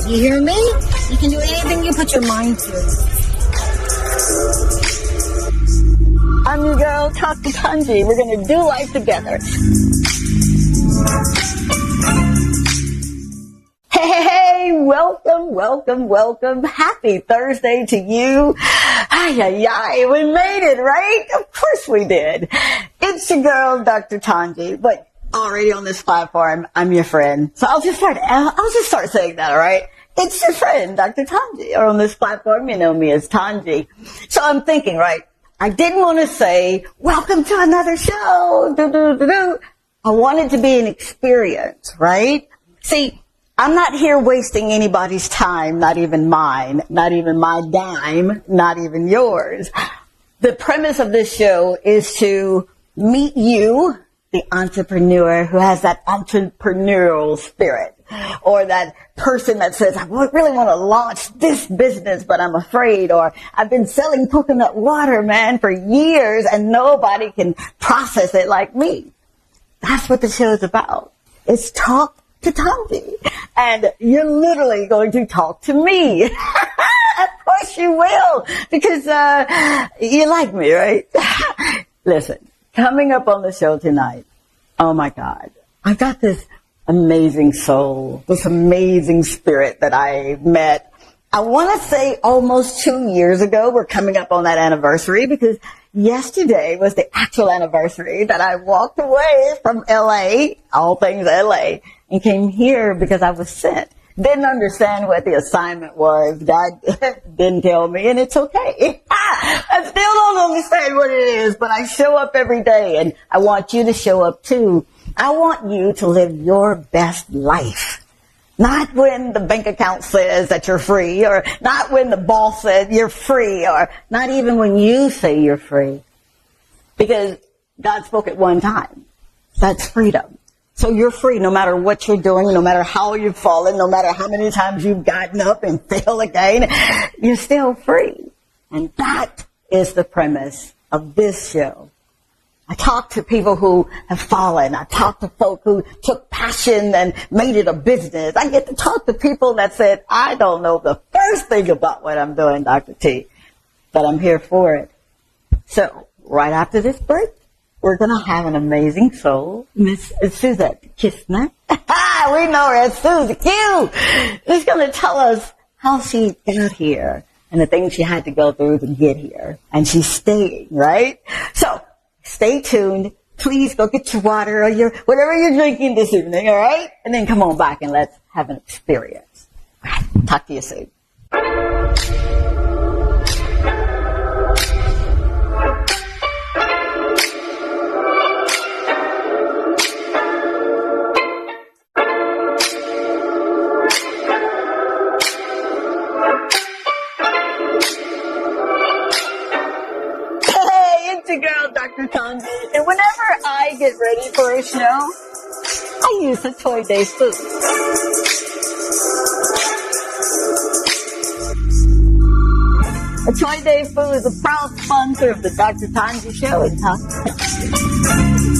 You hear me? You can do anything you put your mind to. I'm your girl, Tongie. We're going to do life together. Hey, welcome. Happy Thursday to you. Heeyyy, we made it, right? Of course we did. It's your girl, Dr. Tongie, but already on this platform, I'm your friend. So I'll just start saying that, all right? It's your friend, Dr. Tongie, or on this platform, you know me as Tongie. So I'm thinking, right? I didn't want to say, welcome to another show. I want it to be an experience, right? See, I'm not here wasting anybody's time, not even mine, not even my dime, not even yours. The premise of this show is to meet you, the entrepreneur who has that entrepreneurial spirit, or that person that says, I really want to launch this business, but I'm afraid, or I've been selling coconut water, man, for years, and nobody can process it like me. That's what the show is about. It's talk to Tongie. And you're literally going to talk to me. Of course you will, because you like me, right? Listen, coming up on the show tonight, oh my God, I've got this amazing soul, this amazing spirit that I met. I want to say almost 2 years ago. We're coming up on that anniversary because yesterday was the actual anniversary that I walked away from LA, all things LA, and came here because I was sent. Didn't understand what the assignment was. God didn't tell me, and it's okay. I still don't understand what it is, but I show up every day, and I want you to show up too. I want you to live your best life. Not when the bank account says that you're free, or not when the boss said you're free, or not even when you say you're free. Because God spoke at one time. That's freedom. So you're free no matter what you're doing, no matter how you've fallen, no matter how many times you've gotten up and failed again, you're still free. And that is the premise of this show. I talk to people who have fallen. I talk to folk who took passion and made it a business. I get to talk to people that said, I don't know the first thing about what I'm doing, Dr. T, but I'm here for it. So right after this break, we're going to have an amazing soul, Miss Suzette Kisna. We know her as Suzy Q. She's going to tell us how she got here and the things she had to go through to get here. And she's staying, right? So stay tuned. Please go get your water or whatever you're drinking this evening, all right? And then come on back and let's have an experience. All right, talk to you soon. Girl, Dr. Tongie, and whenever I get ready for a show, I use a Toy Day food. A Toy Day food is a proud sponsor of the Dr. Tongie show and Talk to Tongie.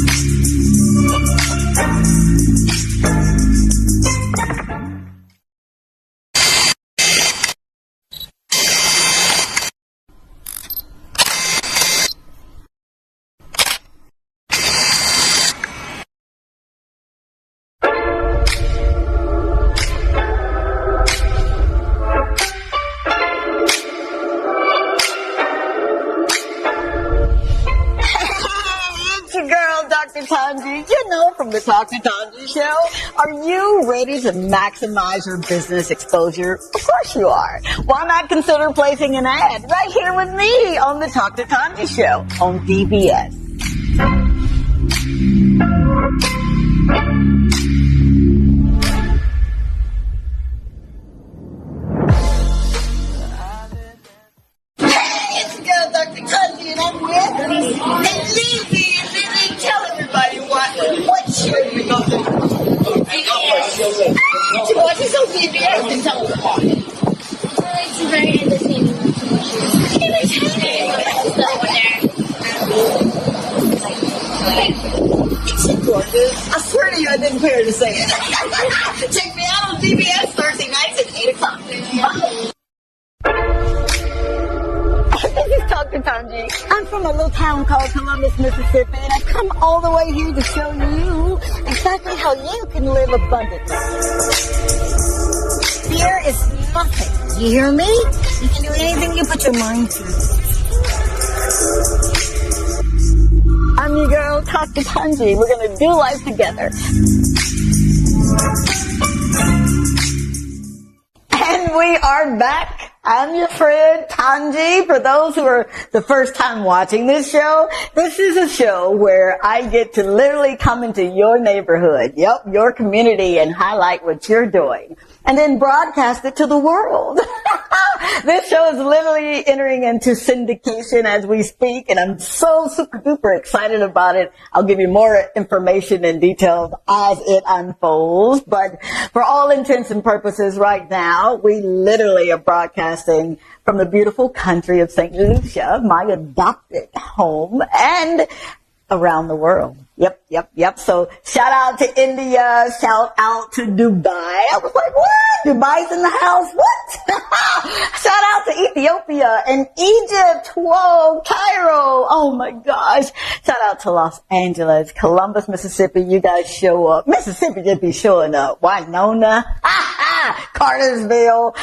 Tongie, you know from the Talk to Tongie show. Are you ready to maximize your business exposure? Of course you are. Why not consider placing an ad right here with me on the Talk to Tongie show on DBS? Hey, it's your girl, Dr. Tongie, and I'm with Heeyyy. Tell everybody what show you go to. What is on DBS and tell them about it. Well, it's very entertaining. It's gorgeous. I swear to you, I didn't pay her to say it. Check me out on DBS Thursday nights at 8 o'clock. from a little town called Columbus, Mississippi, and I've come all the way here to show you exactly how you can live abundantly. Fear is nothing. You hear me? You can do anything you put your mind to. I'm your girl, Dr. Tongie. We're going to do life together. And we are back. I'm your friend, Tongie. For those who are the first time watching this show, this is a show where I get to literally come into your neighborhood, your community, and highlight what you're doing, and then broadcast it to the world. This show is literally entering into syndication as we speak, and I'm so super duper excited about it. I'll give you more information and details as it unfolds, but for all intents and purposes right now, we literally are broadcasting from the beautiful country of St. Lucia, my adopted home, and around the world. Yep. So shout out to India, shout out to Dubai. I was like, what? Dubai's in the house? What? Shout out to Ethiopia and Egypt. Whoa, Cairo. Oh my gosh. Shout out to Los Angeles, Columbus, Mississippi. You guys show up. Mississippi just be showing up. Winona, Cartersville.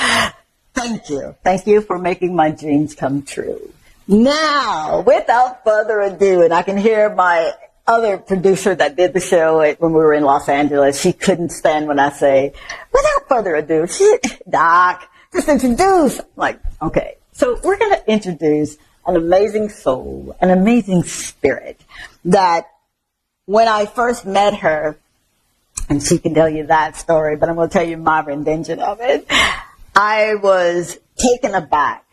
Thank you. Thank you for making my dreams come true. Now, without further ado, and I can hear my other producer that did the show when we were in Los Angeles, she couldn't stand when I say, without further ado, Doc, just introduce. I'm like, okay. So we're going to introduce an amazing soul, an amazing spirit that when I first met her, and she can tell you that story, but I'm going to tell you my rendition of it, I was taken aback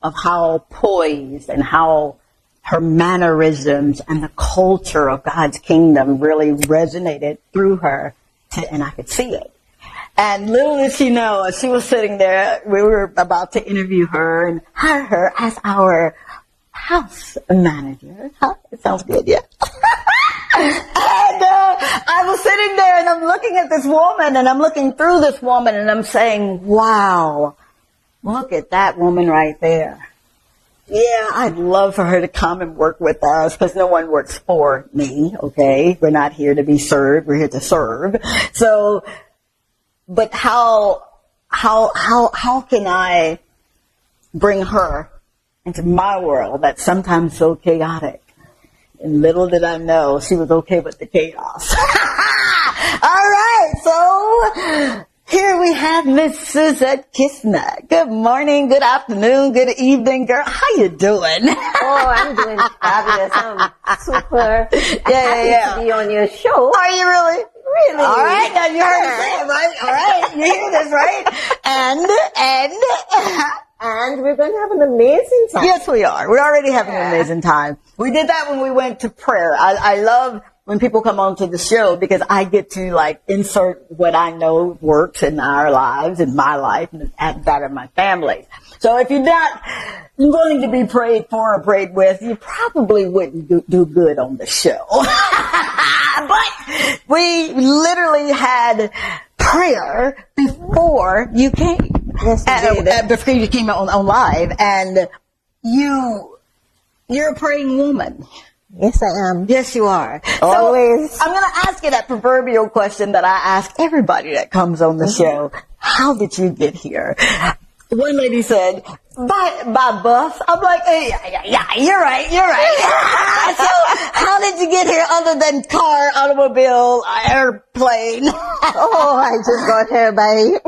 of how poised and how her mannerisms and the culture of God's kingdom really resonated through her, and I could see it. And little did she know, as she was sitting there, we were about to interview her and hire her as our house manager. Huh? It sounds good, yeah. And I was sitting there and I'm looking at this woman and I'm looking through this woman and I'm saying, wow, look at that woman right there. Yeah, I'd love for her to come and work with us because no one works for me, okay? We're not here to be served. We're here to serve. So, but how can I bring her into my world that's sometimes so chaotic? And little did I know she was okay with the chaos. All right, so here we have Miss Suzette Kisna. Good morning, good afternoon, good evening, girl. How you doing? Oh, I'm doing fabulous. I'm super happy to be on your show. Are you really? Really? All right, now you heard me say it, right? All right, you hear this, right? And we're going to have an amazing time. Yes, we are. We're already having an amazing time. We did that when we went to prayer. I love when people come on to the show because I get to like insert what I know works in our lives, in my life, and that of my family. So if you're not willing to be prayed for or prayed with, you probably wouldn't do good on the show. But we literally had prayer before you came. Yes, we did. Before you came on live, and you're a praying woman. Yes, I am. Yes, you are. Always. So I'm going to ask you that proverbial question that I ask everybody that comes on the show. How did you get here? One lady said, by bus. I'm like, hey, yeah, you're right. So how did you get here other than car, automobile, airplane? Oh, I just got here by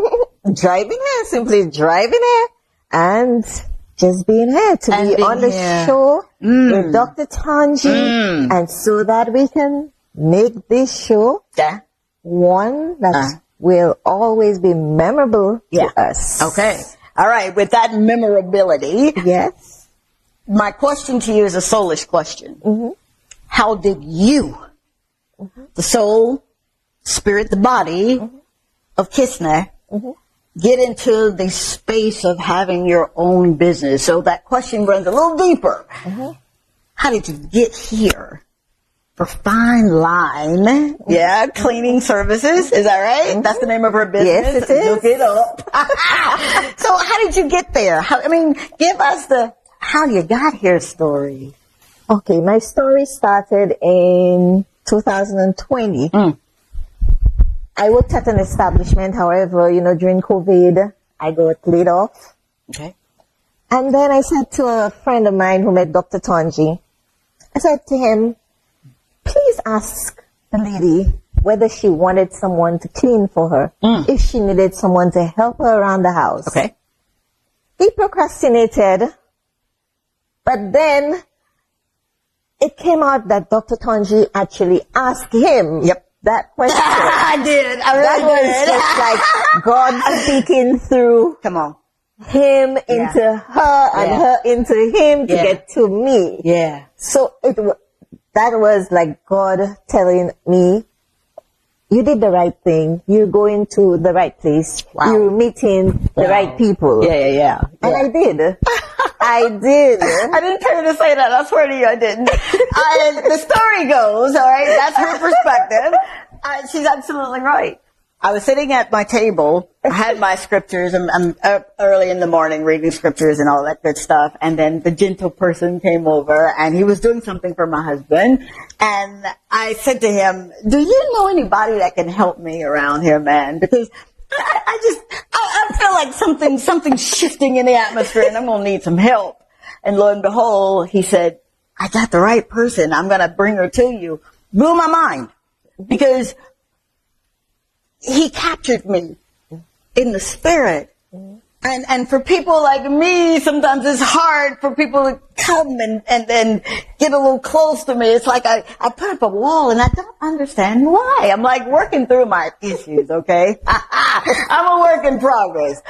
driving here, simply driving here, and just being here to be on the show with Dr. Tongie, and so that we can make this show one that will always be memorable to us. Okay. All right. With that memorability. Yes. My question to you is a soulish question. Mm-hmm. How did you, the soul, spirit, the body of Kisna, get into the space of having your own business? So that question runs a little deeper. How did you get here? For Fine Line, cleaning services, is that right? That's the name of her business. Yes, it is. Look it up. So how did you get there? Give us the how you got here story. Okay, my story started in 2020. I worked at an establishment, however, during COVID, I got laid off. Okay. And then I said to a friend of mine who met Dr. Tongie, I said to him, please ask the lady whether she wanted someone to clean for her, if she needed someone to help her around the house. Okay. He procrastinated, but then it came out that Dr. Tongie actually asked him that question. I did. I really That was just like God speaking through Come on. him into her and her into him to get to me. Yeah. So that was like God telling me, you did the right thing. You're going to the right place. Wow. You're meeting the right people. Yeah. And I did. I did. I didn't tell you to say that. I swear to you, I didn't. The story goes, all right, that's her perspective. She's absolutely right. I was sitting at my table. I had my scriptures. I'm up early in the morning reading scriptures and all that good stuff. And then the gentle person came over and he was doing something for my husband. And I said to him, do you know anybody that can help me around here, man? Because I feel like something's shifting in the atmosphere and I'm going to need some help. And lo and behold, he said, I got the right person. I'm going to bring her to you. Blew my mind because he captured me in the spirit. And for people like me, sometimes it's hard for people to come and then get a little close to me. It's like I put up a wall and I don't understand why. I'm like working through my issues, okay? I'm a work in progress.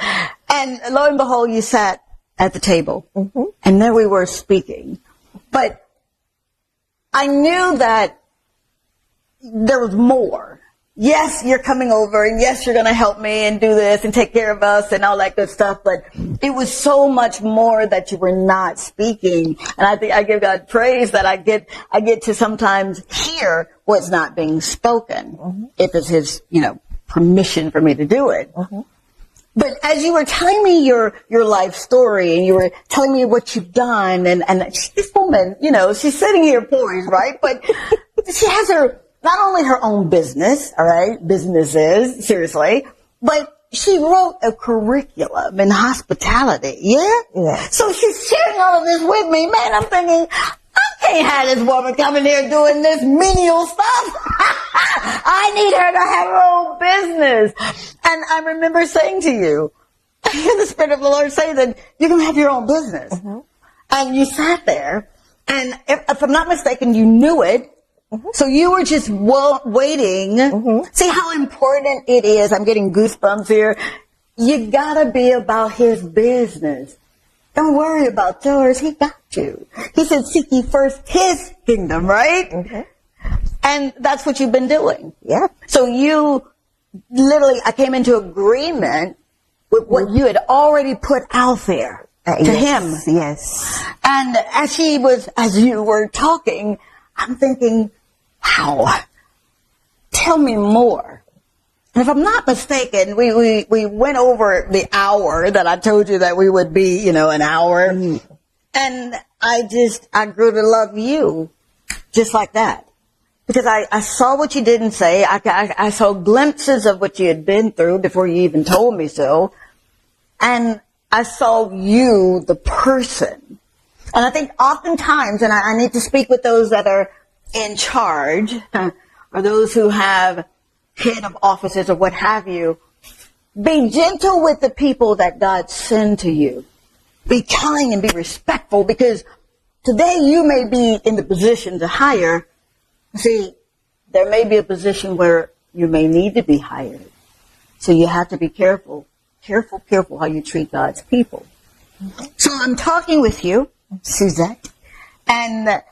And lo and behold, you sat at the table and there we were speaking. But I knew that there was more. Yes, you're coming over and yes, you're going to help me and do this and take care of us and all that good stuff. But it was so much more that you were not speaking. And I think I give God praise that I get to sometimes hear what's not being spoken if it's his, permission for me to do it. But as you were telling me your life story and you were telling me what you've done and this woman, she's sitting here poised, right? But she has not only her own business, all right, businesses, seriously, but she wrote a curriculum in hospitality, yeah? So she's sharing all of this with me. Man, I'm thinking, I can't have this woman coming here doing this menial stuff. I need her to have her own business. And I remember saying to you, I hear the Spirit of the Lord say that you can have your own business. And you sat there, and if I'm not mistaken, you knew it. So you were just waiting. See how important it is. I'm getting goosebumps here. You gotta be about his business. Don't worry about yours. He got you. He said, seek ye first his kingdom, right? And that's what you've been doing. Yeah. So you literally, I came into agreement with what you had already put out there to him. Yes. And as you were talking, I'm thinking, wow, tell me more. And if I'm not mistaken, we went over the hour that I told you that we would be, an hour. And I grew to love you just like that. Because I saw what you didn't say. I saw glimpses of what you had been through before you even told me so. And I saw you, the person. And I think oftentimes, and I need to speak with those that are in charge, or those who have head of offices or what have you, be gentle with the people that God send to you. Be kind and be respectful, because today you may be in the position to hire. See, there may be a position where you may need to be hired. So you have to be careful how you treat God's people. So I'm talking with you, Suzette, and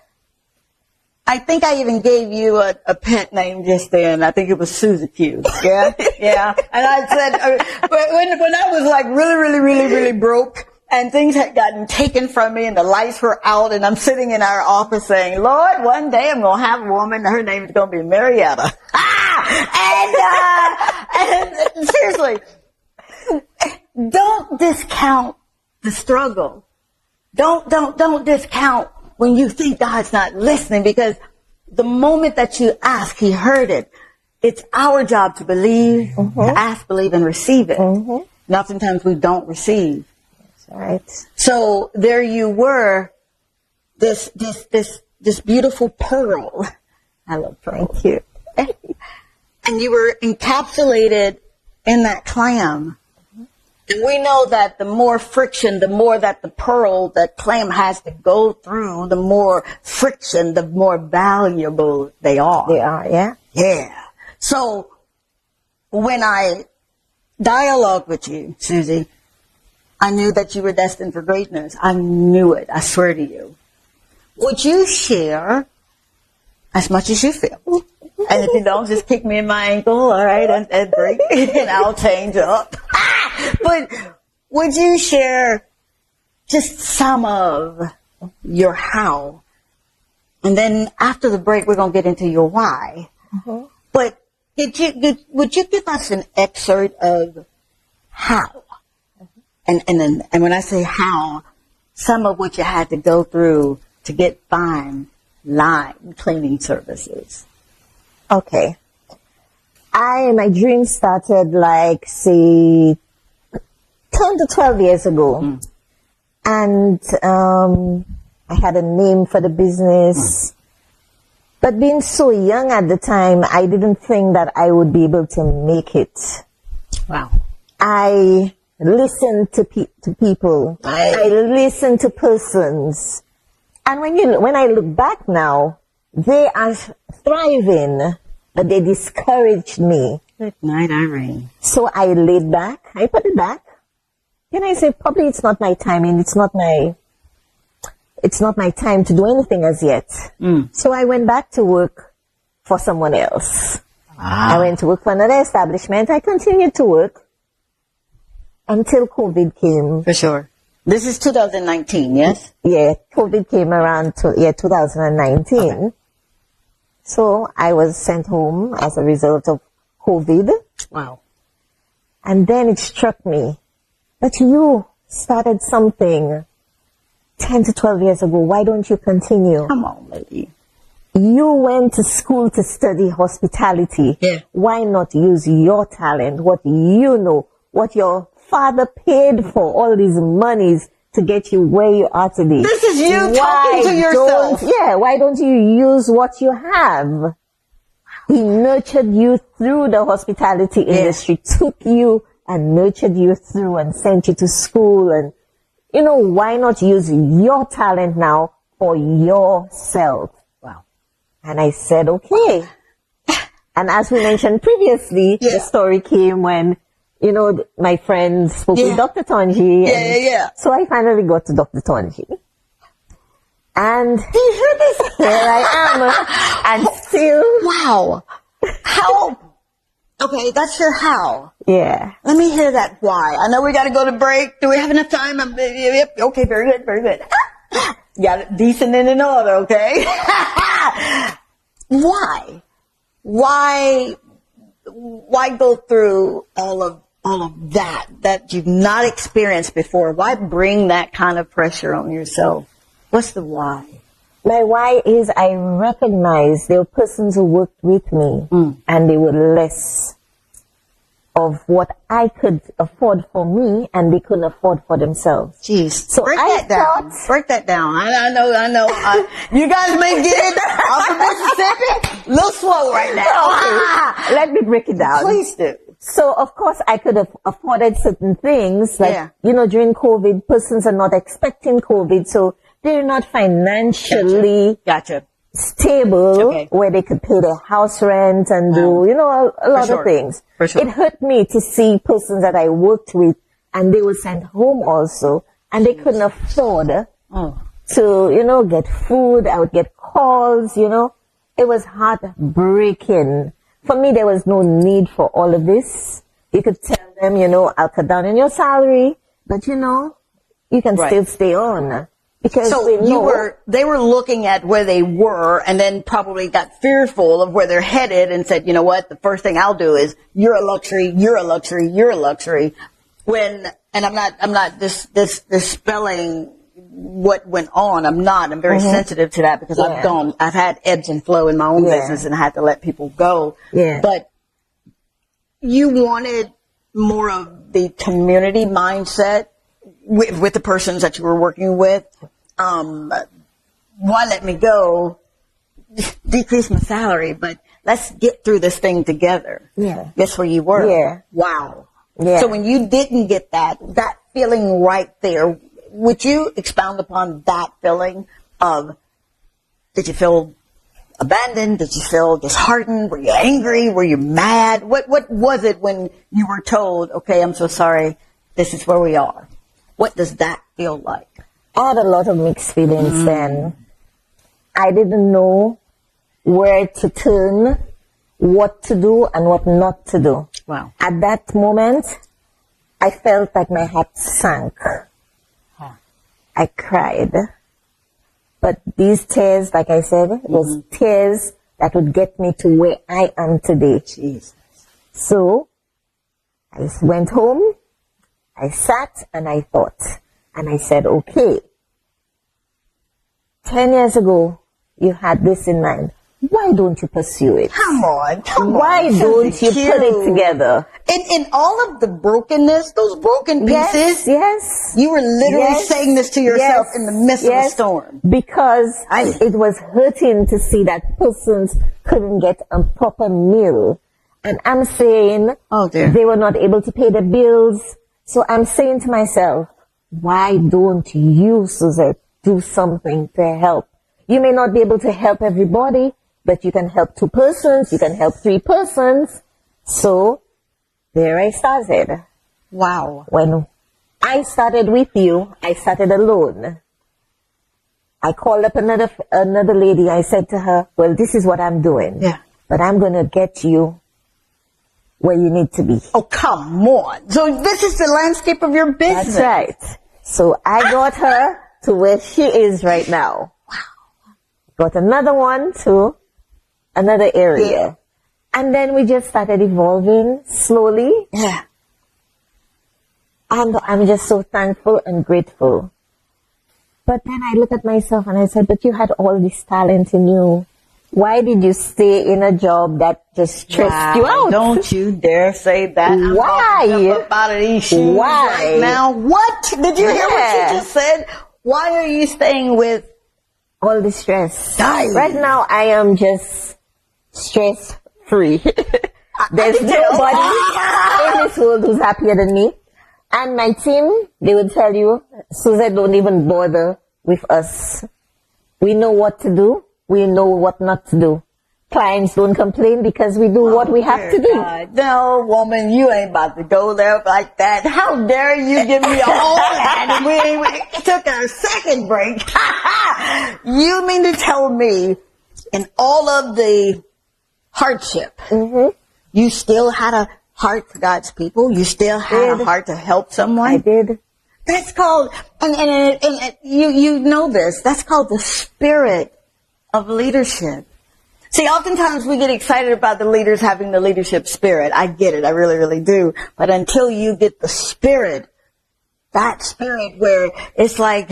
I think I even gave you a pet name just then. I think it was Suzy Q. Yeah, yeah. And I said, when I was like really broke and things had gotten taken from me and the lights were out and I'm sitting in our office saying, Lord, one day I'm going to have a woman. Her name is going to be Marietta. And seriously, don't discount the struggle. Don't discount when you think God's not listening, because the moment that you ask, he heard it. It's our job to believe, to ask, believe, and receive it. Now, sometimes we don't receive. That's right. So there you were, this beautiful pearl. I love pearl. Thank you. And you were encapsulated in that clam. And we know that the more friction, the more that the pearl, that clam has to go through, the more friction, the more valuable they are. They are, yeah. Yeah. So when I dialogue with you, Suzy, I knew that you were destined for greatness. I knew it. I swear to you. Would you share as much as you feel? And if you don't, just kick me in my ankle, all right, and break, and I'll change up. But would you share just some of your how? And then after the break, we're going to get into your why. But would you give us an excerpt of how? And when I say how, some of what you had to go through to get fine line cleaning services. Okay. My dream started like, say, 10 to 12 years ago. And I had a name for the business. But being so young at the time, I didn't think that I would be able to make it. Wow. I listened to people. I listened to persons. And when I look back now, they are thriving, but they discouraged me. Good night, Irene. So I laid back. I put it back. Then I said, probably it's not my time, and it's not my time to do anything as yet. So I went back to work for someone else. I went to work for another establishment. I continued to work until COVID came. For sure. This is 2019, yes? Yeah, COVID came around 2019. Okay. So I was sent home as a result of COVID. Wow. And then it struck me that you started something 10 to 12 years ago. Why don't you continue? Come on, lady. You went to school to study hospitality. Yeah. Why not use your talent, what you know, what your father paid for all these monies to get you where you are today? This is you talking to yourself. Why don't you use what you have? He nurtured you through the hospitality industry, took you and nurtured you through and sent you to school. And, why not use your talent now for yourself? Wow. And I said, okay. And as we mentioned previously, the story came when, my friend spoke with Dr. Tongie. So I finally got to Dr. Tongie. And do you hear this? Here I am. And still. Wow. How? Okay, that's your how. Yeah. Let me hear that why. I know we got to go to break. Do we have enough time? Yep. Okay, very good, very good. You got it decent and in order, okay? Why? Why go through all of that you've not experienced before? Why bring that kind of pressure on yourself? What's the why? My why is I recognize there were persons who worked with me and they were less of what I could afford for me and they couldn't afford for themselves. Jeez. So break that down. I know. You guys may get it. I'm from Mississippi. A little slow right now. Okay. Let me break it down. Please do. So, of course, I could have afforded certain things. Like, during COVID, persons are not expecting COVID. So, they're not financially stable where they could pay their house rent and do, a lot of things. For sure. It hurt me to see persons that I worked with and they were sent home also and they couldn't afford to, get food. I would get calls, It was heartbreaking. For me, there was no need for all of this. You could tell them, I'll cut down on your salary, but you can still stay on. Because they were looking at where they were and then probably got fearful of where they're headed and said, you know what, the first thing I'll do is you're a luxury. When, and I'm not dispelling what went on. I'm very sensitive to that because I've had ebbs and flow in my own business and I had to let people go. Yeah. But you wanted more of the community mindset with the persons that you were working with. Why let me go? Decrease my salary, but let's get through this thing together. Yeah. Guess where you were? Yeah. Wow. Yeah. So when you didn't get that feeling right there, would you expound upon that feeling of, did you feel abandoned? Did you feel disheartened? Were you angry? Were you mad? What was it when you were told, okay, I'm so sorry, this is where we are? What does that feel like? I had a lot of mixed feelings then. I didn't know where to turn, what to do and what not to do. Wow. At that moment, I felt like my heart sank. Huh. I cried. But these tears, like I said, was tears that would get me to where I am today. Jesus. So, I went home, I sat and I thought. And I said, okay, 10 years ago, you had this in mind. Why don't you pursue it? Come on. Why don't you put it together? In all of the brokenness, those broken pieces, yes, you were literally saying this to yourself in the midst of a storm. Because it was hurting to see that persons couldn't get a proper meal. And I'm saying they were not able to pay the bills. So I'm saying to myself, why don't you, Suzette, do something to help? You may not be able to help everybody, but you can help 2 persons, you can help 3 persons. So, there I started. Wow. When I started with you, I started alone. I called up another lady. I said to her, well, this is what I'm doing. Yeah. But I'm going to get you where you need to be. Oh, come on. So this is the landscape of your business. That's right. So I got her to where she is right now. Wow. Got another one to another area. Yeah. And then we just started evolving slowly. Yeah. And I'm just so thankful and grateful. But then I look at myself and I said, but you had all this talent in you. Why did you stay in a job that just stressed you out? Don't you dare say that. Why? I'm up out of these shoes right now. What? Did you hear what you just said? Why are you staying with all the stress? Right now, I am just stress-free. There's nobody in this world who's happier than me. And my team, they would tell you, Suzette, don't even bother with us. We know what to do. We know what not to do. Clients don't complain because we do what we have to do. God. No, woman, you ain't about to go there like that. How dare you give me all that? And we took our second break. You mean to tell me, in all of the hardship, you still had a heart for God's people? You still had a heart to help someone? I did. That's called, and you know this, that's called the spirit of leadership. See, oftentimes we get excited about the leaders having the leadership spirit. I get it. I really, really do. But until you get the spirit, that spirit where it's like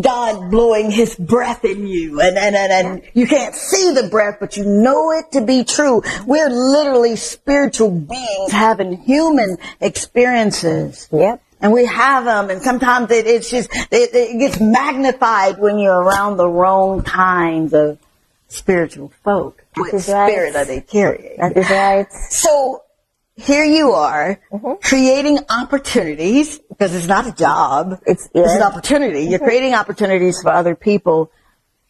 God blowing his breath in you and you can't see the breath, but you know it to be true. We're literally spiritual beings having human experiences. Yep. And we have them, and sometimes it gets magnified when you're around the wrong kinds of spiritual folk. What spirit are they carrying? That is right. So here you are creating opportunities, because it's not a job. It's an opportunity. You're creating opportunities for other people,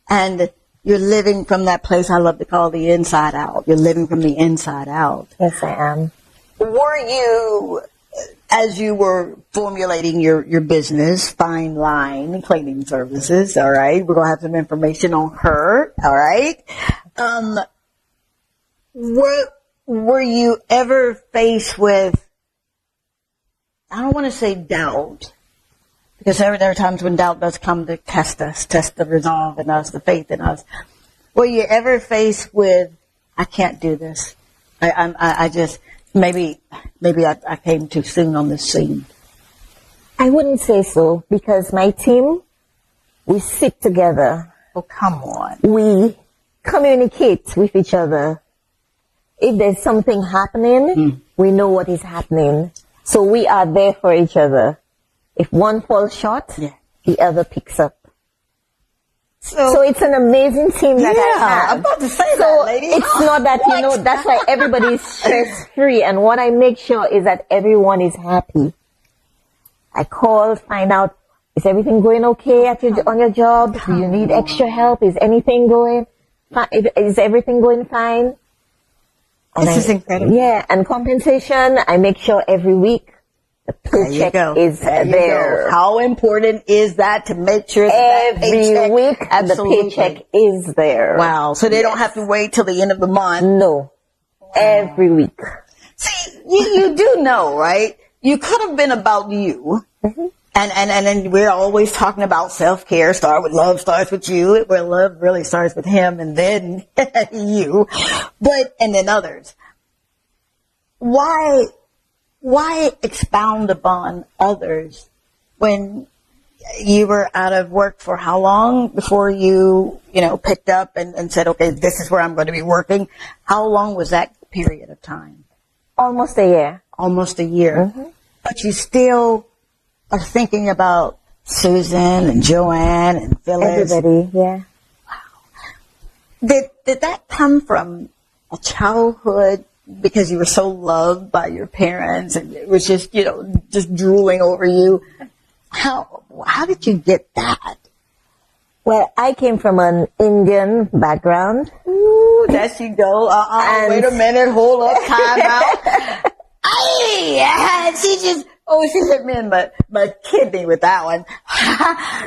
and you're living from that place I love to call the inside out. You're living from the inside out. Yes, I am. Were you, as you were formulating your business, Fine Line Cleaning Services, all right? We're going to have some information on her, all right? Were you ever faced with, I don't want to say doubt, because there are times when doubt does come to test us, test the resolve in us, the faith in us. Were you ever faced with, I can't do this. I just... Maybe I came too soon on this scene. I wouldn't say so, because my team, we sit together. Oh, come on. We communicate with each other. If there's something happening, we know what is happening. So we are there for each other. If one falls short, the other picks up. So it's an amazing team that I have. I'm about to say that, lady. It's not that, that's why everybody is stress-free. And what I make sure is that everyone is happy. I call, find out, is everything going okay on your job? Do you need extra help? Is anything going fine? Is everything going fine? This is incredible. Yeah, and compensation, I make sure every week the paycheck is there. How important is that to make sure that every week the paycheck is there? Wow. So they don't have to wait till the end of the month? No. Every week. See, you do know, right? You could have been about you. Mm-hmm. And we're always talking about self-care. Start with love starts with you. Where love really starts with him and then you. And then others. Why expound upon others when you were out of work for how long before you picked up and said, okay, this is where I'm going to be working? How long was that period of time? Almost a year. Almost a year. Mm-hmm. But you still are thinking about Susan and Joanne and Phyllis. Everybody, yeah. Wow. Did that come from a childhood because you were so loved by your parents and it was just, just drooling over you? How did you get that? Well, I came from an Indian background. Ooh, there she go. Wait a minute. Hold up. Time out. She hit me in my kidney with that one.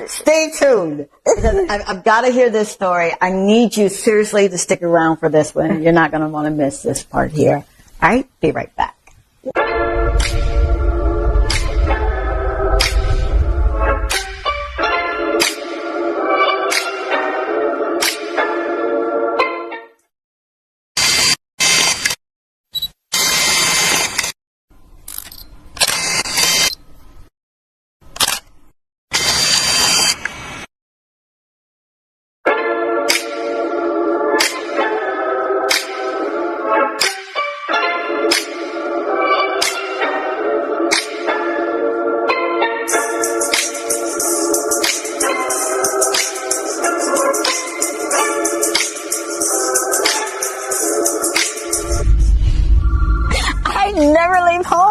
Stay tuned. Because I've got to hear this story. I need you seriously to stick around for this one. You're not going to want to miss this part here. All right? Be right back.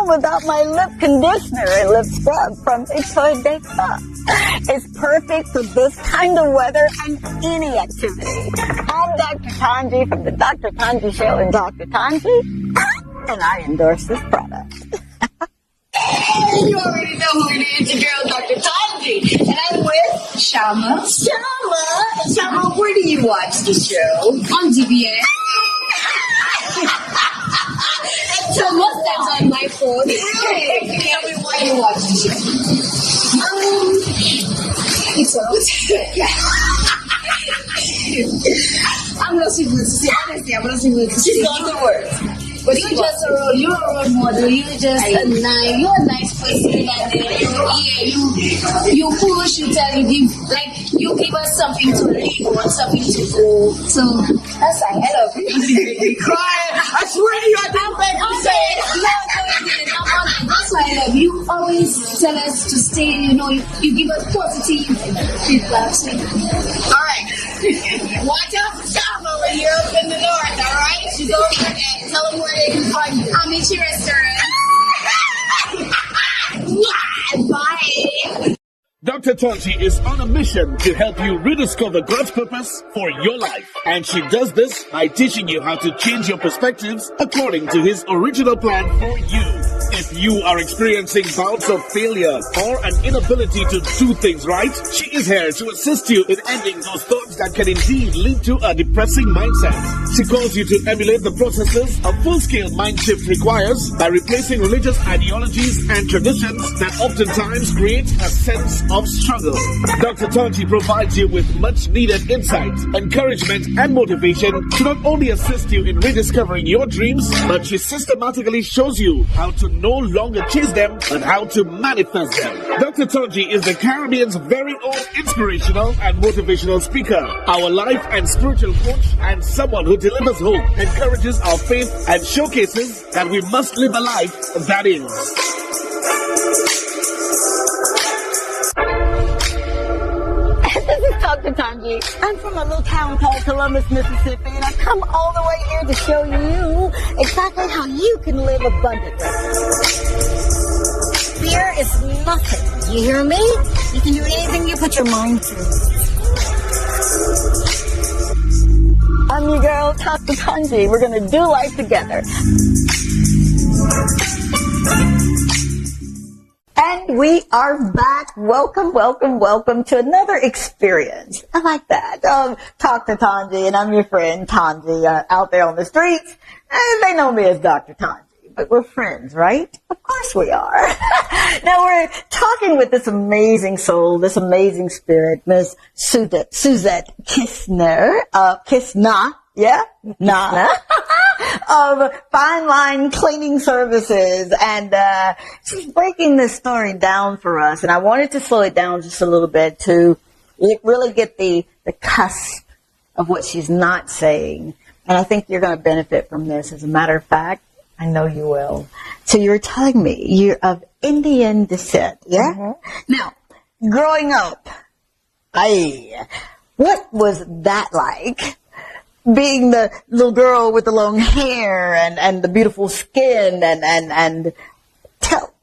Without my lip conditioner and lip scrub from Victoria Decor. It's perfect for this kind of weather and any activity. I'm Dr. Tongie from the Dr. Tongie Show and Dr. Tongie, and I endorse this product. Hey, you already know who it is, your girl Dr. Tongie, and I'm with Shama. Shama, where do you watch the show? On DBS. So most times on my phone. Really? Tell me why you watch the show. It's I'm not super to say honestly. I'm not super to say. She's not the word. But you're a role model. You're a nice person. And you push. You tell. You give us something to live or something to go. So that's why I love you. Crying. I swear to you, I didn't make you say it. That's why I love you. You always tell us to stay. You give us positive feedback. All right. Watch out for Shop over here up in the north. All right. She's over there. Tell them where they can find you. I'll meet you restaurant. Bye. Dr. Tongie is on a mission to help you rediscover God's purpose for your life. And she does this by teaching you how to change your perspectives according to His original plan for you. If you are experiencing bouts of failure or an inability to do things right, she is here to assist you in ending those thoughts that can indeed lead to a depressing mindset. She calls you to emulate the processes a full-scale mind shift requires by replacing religious ideologies and traditions that oftentimes create a sense of struggle. Dr. Tongie provides you with much needed insight, encouragement, and motivation to not only assist you in rediscovering your dreams, but she systematically shows you how to no longer chase them, but how to manifest them. Dr. Tongie is the Caribbean's very own inspirational and motivational speaker, our life and spiritual coach, and someone who delivers hope, encourages our faith, and showcases that we must live a life that is. This is Dr. Tongie. I'm from a little town called Columbus, Mississippi, and I've come all the way here to show you exactly how you can live abundantly. Fear is nothing. You hear me? You can do anything you put your mind to. I'm your girl, Dr. Tongie. We're going to do life together. And we are back. Welcome, welcome, welcome to another experience. I like that. Dr. Tongie, and I'm your friend Tongie, out there on the streets. And they know me as Dr. Tongie, but we're friends, right? Of course we are. Now we're talking with this amazing soul, this amazing spirit, Miss Suzette Kisna, yeah? Nah. Of Fine Line Cleaning Services. And she's breaking this story down for us. And I wanted to slow it down just a little bit to really get the cusp of what she's not saying. And I think you're going to benefit from this. As a matter of fact, I know you will. So you were telling me you're of Indian descent, yeah? Mm-hmm. Now, growing up, what was that like? Being the little girl with the long hair and the beautiful skin and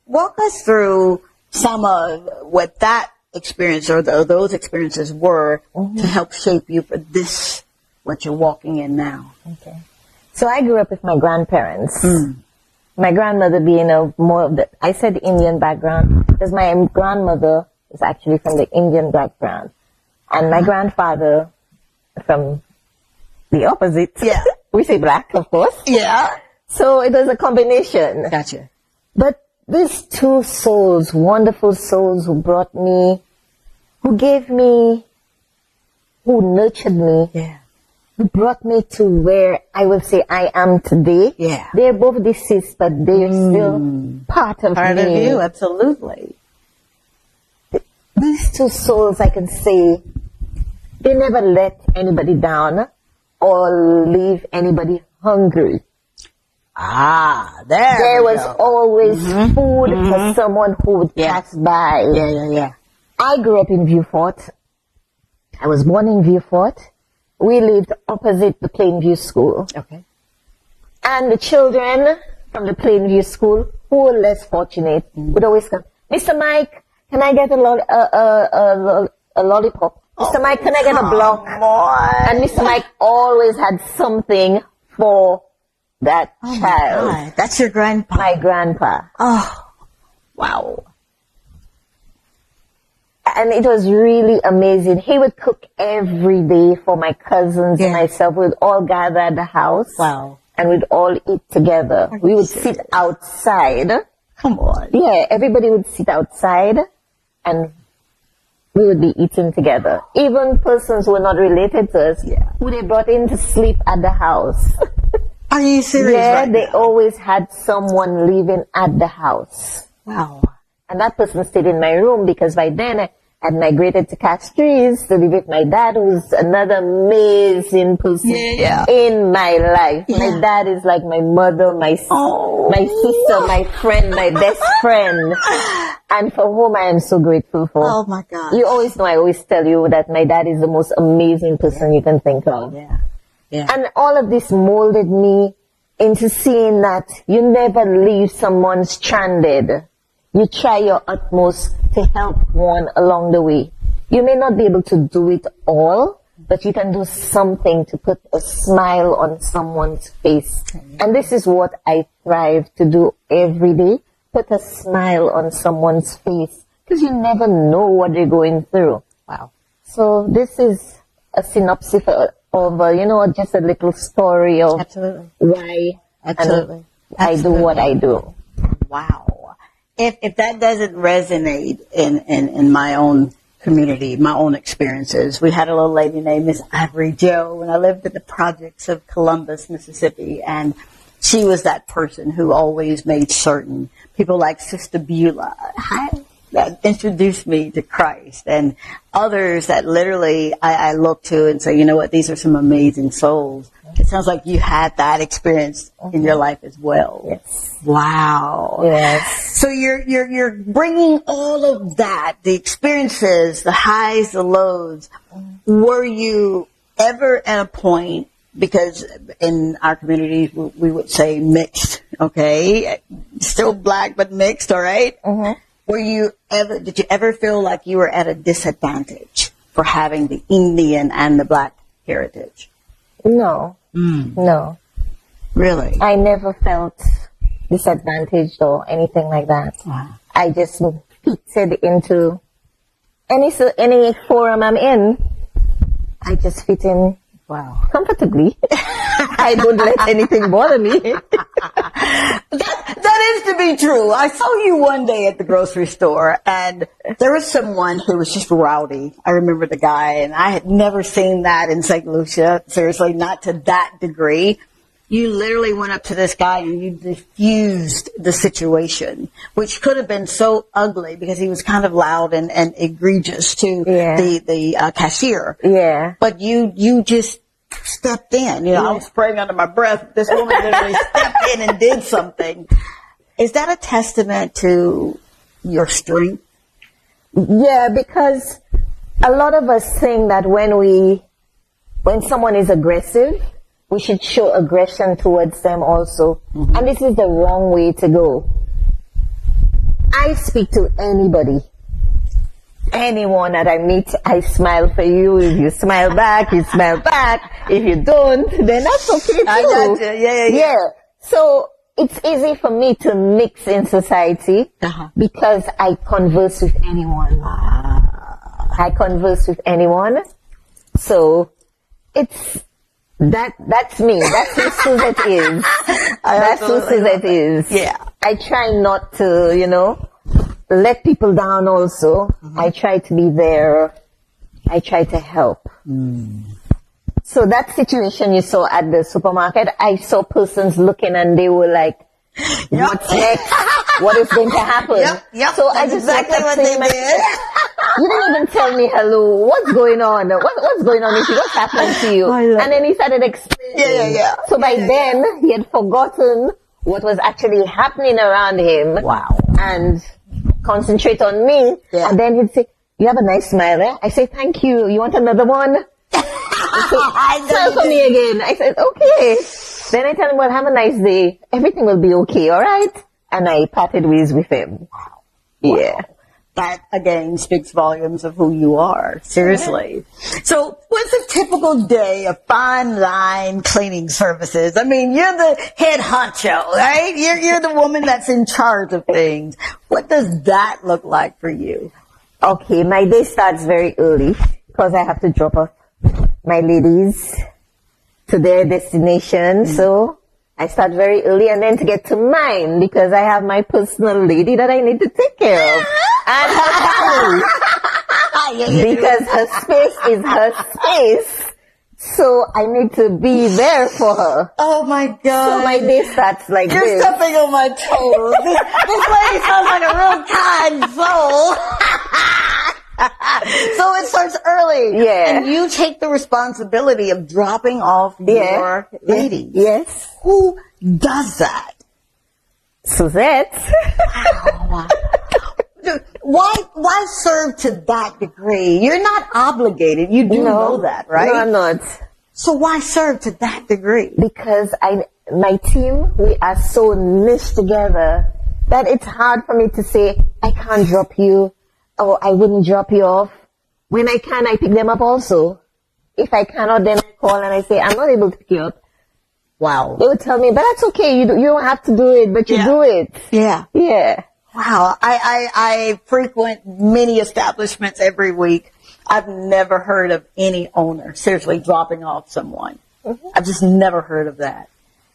walk us through some of what that experience or those experiences were to help shape you for this, what you're walking in now. Okay. So I grew up with my grandparents. My grandmother being more of the, I said Indian background because my grandmother is actually from the Indian background. And my grandfather from the opposite. Yeah. We say black, of course. Yeah. So it was a combination. Gotcha. But these two souls, wonderful souls who brought me, who gave me, who nurtured me, who brought me to where I will say I am today. Yeah. They're both deceased, but they're still part of me. Part of you, absolutely. These two souls, I can say, they never let anybody down or leave anybody hungry. There was always food for someone who would pass by. Yeah. I grew up in Vieux-Fort. I was born in Vieux-Fort. We lived opposite the Plainview School. Okay. And the children from the Plainview School who were less fortunate would always come, Mr. Mike, can I get a lollipop? Mr. Mike, can I get a block? And Mr. Mike always had something for that child. God. That's your grandpa? My grandpa. Oh, wow. And it was really amazing. He would cook every day for my cousins and myself. We'd all gather at the house. Wow. And we'd all eat together. We would sit outside. Come on. Yeah, everybody would sit outside and we would be eating together. Even persons who were not related to us, who they brought in to sleep at the house. Are you serious? Yeah, they always had someone living at the house. Wow. And that person stayed in my room because by then I had migrated to Castries to live with my dad, who's another amazing person in my life. My dad is like my mother, my sister, my friend, my best friend. And for whom I am so grateful for. Oh my God. You always know, I always tell you that my dad is the most amazing person you can think of. Yeah. And all of this molded me into seeing that you never leave someone stranded. You try your utmost to help one along the way. You may not be able to do it all, but you can do something to put a smile on someone's face. And this is what I thrive to do every day. Put a smile on someone's face. Because you never know what they're going through. Wow. So this is a synopsis of, just a little story of why I do what I do. Wow. if that doesn't resonate in my own community, my own experiences, we had a little lady named Miss Ivory Joe when I lived in the projects of Columbus, Mississippi, and she was that person who always made certain people like Sister Beulah that introduced me to Christ, and others that literally I look to and say, you know what, these are some amazing souls. It sounds like you had that experience in your life as well. Yes. Wow. Yes. So you're bringing all of that, the experiences, the highs, the lows. Were you ever at a point, because in our community we would say mixed, okay? Still black, but mixed, all right? Mm-hmm. Did you ever feel like you were at a disadvantage for having the Indian and the black heritage? No. No. Really? I never felt disadvantaged or anything like that. Wow. I just fitted into any forum I'm in. I just fit in comfortably. I don't let anything bother me. That is to be true. I saw you one day at the grocery store, and there was someone who was just rowdy. I remember the guy, and I had never seen that in St. Lucia. Seriously, not to that degree. You literally went up to this guy and you diffused the situation, which could have been so ugly because he was kind of loud and egregious to the cashier. Yeah. But you just stepped in. You know, I was praying under my breath. This woman literally stepped in and did something. Is that a testament to your strength? Yeah, because a lot of us think that when someone is aggressive, we should show aggression towards them also. Mm-hmm. And this is the wrong way to go. I speak to anybody. Anyone that I meet, I smile for you. If you smile back, you smile back. If you don't, then that's okay too. I got you. Yeah. So it's easy for me to mix in society because I converse with anyone. I converse with anyone. So that's me. That's who Suzette is. That's who Suzette is. Yeah. I try not to, let people down also. Mm-hmm. I try to be there. I try to help. So that situation you saw at the supermarket, I saw persons looking and they were like, what's next? What is going to happen? Yep. So that's I just exactly what they did. You didn't even tell me hello. What's going on? What's going on with you? What's happening to you? And then he started explaining. Yeah. So by then, he had forgotten what was actually happening around him. Wow. And concentrate on me. Yeah. And then he'd say, you have a nice smile, eh? I say, thank you. You want another one? Smile for me again. I said, okay. Then I tell him, well, have a nice day. Everything will be okay, all right? And I parted ways with him. Wow. Yeah. That, again, speaks volumes of who you are. Seriously. So, what's a typical day of fine line cleaning services? I mean, you're the head honcho, right? You're the woman that's in charge of things. What does that look like for you? Okay, my day starts very early because I have to drop off my ladies to their destination. So I start very early, and then to get to mine because I have my personal lady that I need to take care of. And her family. Because her space is her space. So I need to be there for her. Oh my God. So my day starts like You're this. You're stepping on my toes. This lady sounds like a real kind soul. So it starts early. Yeah. And you take the responsibility of dropping off your ladies. Yes. Who does that? Suzette. Wow. Why serve to that degree? You're not obligated. You do know that, right? No, I'm not. So why serve to that degree? Because my team, we are so meshed together that it's hard for me to say, I can't drop you, or I wouldn't drop you off. When I can, I pick them up also. If I cannot, then I call and I say, I'm not able to pick you up. Wow. They would tell me, but that's okay. You don't have to do it, but you do it. Yeah. Yeah. Wow. I frequent many establishments every week. I've never heard of any owner seriously dropping off someone. Mm-hmm. I've just never heard of that.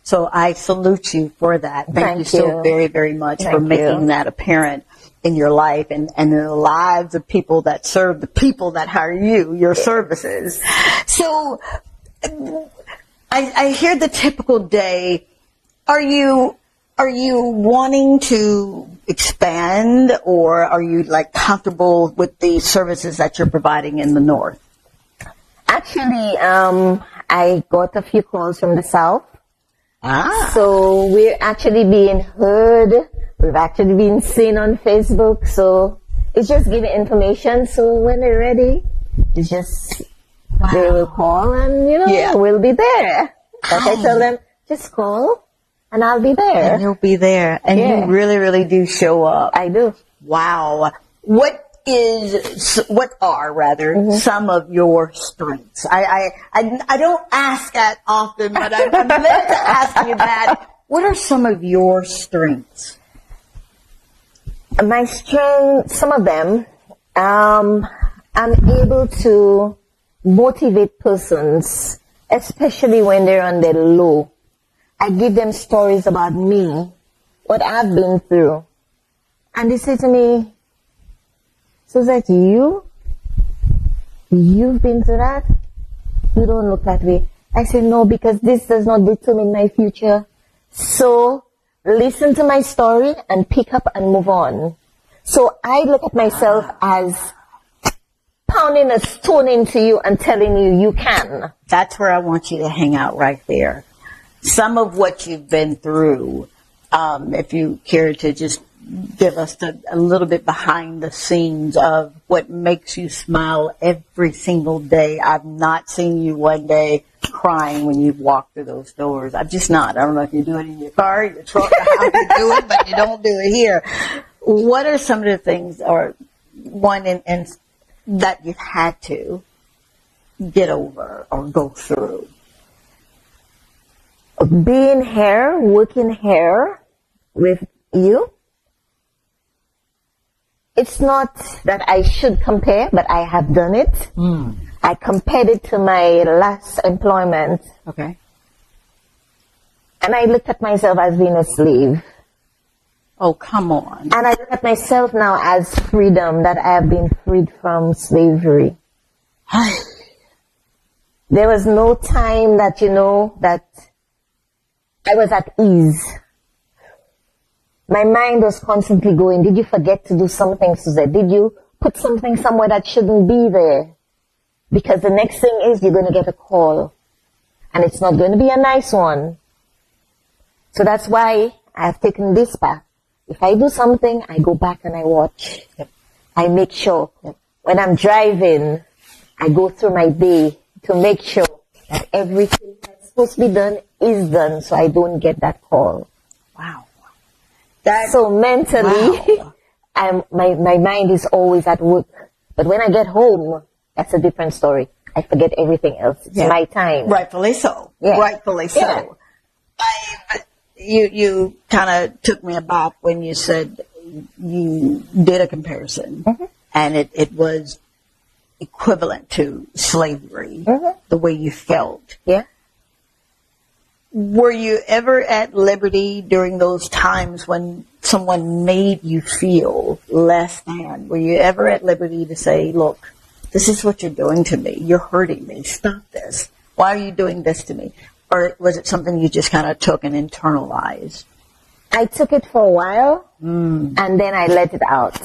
So I salute you for that. Thank you so very, very much for making that apparent in your life and in the lives of people that serve the people that hire you, your services. So I hear the typical day. Are you wanting to expand, or are you like comfortable with the services that you're providing in the North? Actually, I got a few calls from the South. So we're actually being heard. We've actually been seen on Facebook. So it's just giving information. So when they're ready, it's just they will call and we'll be there. Like I tell them, just call and I'll be there. And you'll be there, and you really, really do show up. I do. Wow. What are some of your strengths? I don't ask that often, but I'm glad to ask you that. What are some of your strengths? My strengths, some of them, I'm able to motivate persons, especially when they're on their low. I give them stories about me, what I've been through. And they say to me, Suzette, you've been through that? You don't look that way. I say, no, because this does not determine my future. So listen to my story and pick up and move on. So I look at myself as pounding a stone into you and telling you, you can. That's where I want you to hang out right there. Some of what you've been through, if you care to just give us a little bit behind the scenes of what makes you smile every single day. I've not seen you one day crying when you've walked through those doors. I'm just not. I don't know if you do it in your car, your truck, or how you do it, but you don't do it here. What are some of the things, or one and that you've had to get over or go through? Being here, working here with you. It's not that I should compare, but I have done it. I compared it to my last employment. Okay. And I looked at myself as being a slave. Oh, come on. And I look at myself now as freedom, that I have been freed from slavery. There was no time that, that I was at ease. My mind was constantly going, did you forget to do something, Suzette? Did you put something somewhere that shouldn't be there? Because the next thing is you're going to get a call. And it's not going to be a nice one. So that's why I've taken this path. If I do something, I go back and I watch. I make sure. When I'm driving, I go through my day to make sure that everything that's supposed to be done is done, so I don't get that call. Wow. So mentally, my mind is always at work. But when I get home, that's a different story. I forget everything else. It's my time. Rightfully so. Yeah. Rightfully so. Yeah. You kind of took me aback when you said you did a comparison, and it was equivalent to slavery, the way you felt. Yeah. Were you ever at liberty during those times when someone made you feel less than? Were you ever at liberty to say, look, this is what you're doing to me. You're hurting me. Stop this. Why are you doing this to me? Or was it something you just kind of took and internalized? I took it for a while, and then I let it out.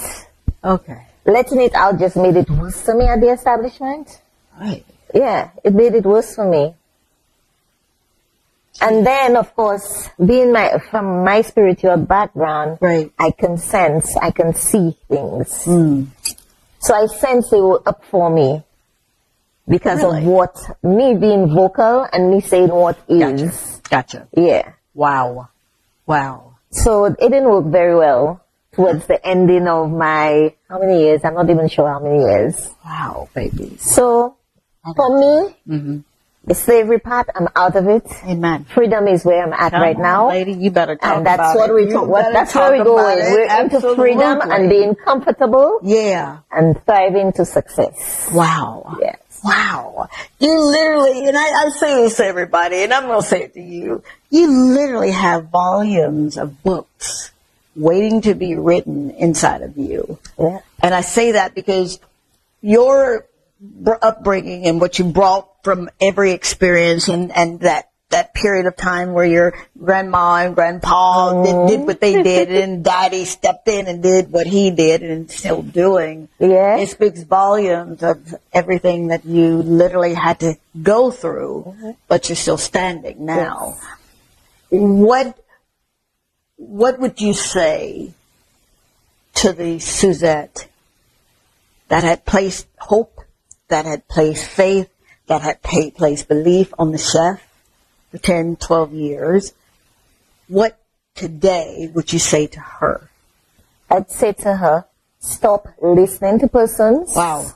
Okay. Letting it out just made it worse for me at the establishment. Right. Yeah, it made it worse for me. And then, of course, being from my spiritual background, right, I can sense, I can see things. So I sense they were up for me because of what, me being vocal and me saying what is. Gotcha. Yeah. Wow. So it didn't work very well towards the ending of my, how many years? I'm not even sure how many years. Wow, baby. So, for me, the slavery part, I'm out of it. Amen. Freedom is where I'm at right now. Lady, you better talk and that's about what it. we talk. That's where we're going. We're into freedom and being comfortable. Yeah. And thriving to success. Wow. Yes. Wow. You literally, and I say this to everybody, and I'm going to say it to you, you literally have volumes of books waiting to be written inside of you. Yeah. And I say that because your upbringing and what you brought from every experience and that period of time where your grandma and grandpa did what they did, and daddy stepped in and did what he did and still doing. Yeah. It speaks volumes of everything that you literally had to go through, but you're still standing now. Yes. What would you say to the Suzette that had placed hope, that had placed faith, that had placed belief on the chef for 10, 12 years? What today would you say to her? I'd say to her, stop listening to persons. Wow.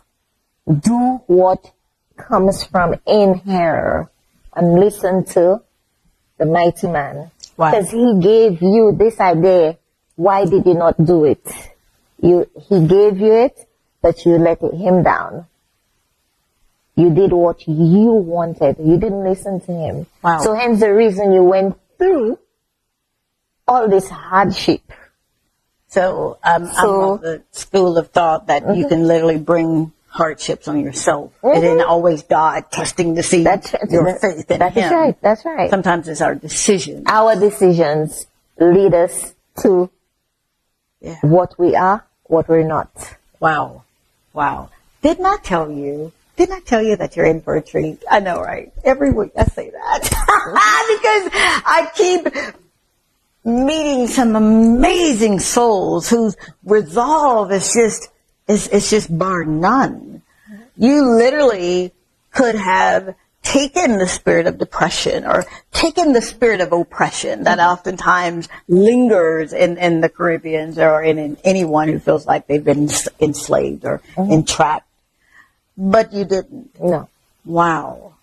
Do what comes from in here and listen to the mighty man. Wow. Because he gave you this idea. Why did you not do it? He gave you it, but you let him down. You did what you wanted. You didn't listen to him. Wow. So hence the reason you went through all this hardship. So I'm of the school of thought that you can literally bring hardships on yourself. It isn't always God testing to see your faith in Him. That's right. That's right. Sometimes it's our decisions. Our decisions lead us to what we are, what we're not. Wow. Wow. Didn't I tell you that you're in for a treat? I know, right? Every week I say that. Because I keep meeting some amazing souls whose resolve is just bar none. You literally could have taken the spirit of depression or taken the spirit of oppression that oftentimes lingers in the Caribbeans or in anyone who feels like they've been enslaved or entrapped. But you didn't. No. Wow.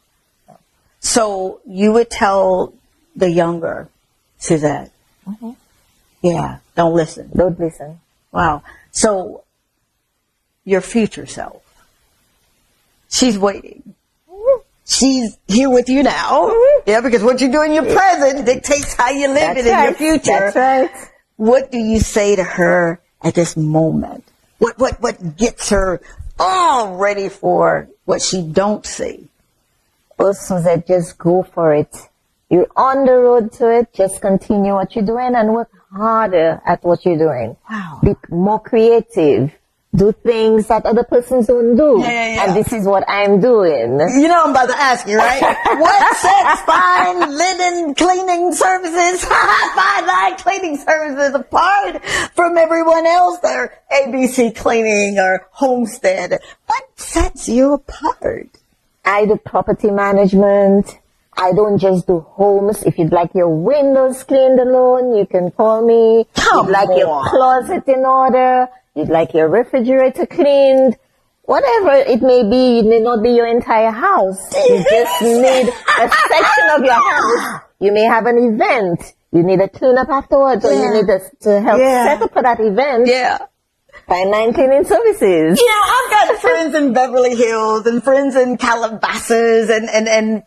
So you would tell the younger Suzette, don't listen. Don't listen. Wow. So your future self, she's waiting. She's here with you now. Yeah, because what you do in your present dictates how you live it in your future. That's right. What do you say to her at this moment? What gets her all ready for what she don't see? Oh, Suzette, just go for it. You're on the road to it. Just continue what you're doing and work harder at what you're doing. Wow. Be more creative. Do things that other persons don't do. Yeah. And this is what I'm doing. You know I'm about to ask you, right? What sets fine linen cleaning services, fine line cleaning services apart from everyone else? Their ABC cleaning or homestead. What sets you apart? I do property management. I don't just do homes. If you'd like your windows cleaned alone, you can call me. You'd like your closet in order. You'd like your refrigerator cleaned. Whatever it may be, it may not be your entire house. You just need a section of your house. You may have an event. You need a cleanup afterwards, or you need to help set up for that event. Yeah. Fine line cleaning services. You know, I've got friends in Beverly Hills and friends in Calabasas and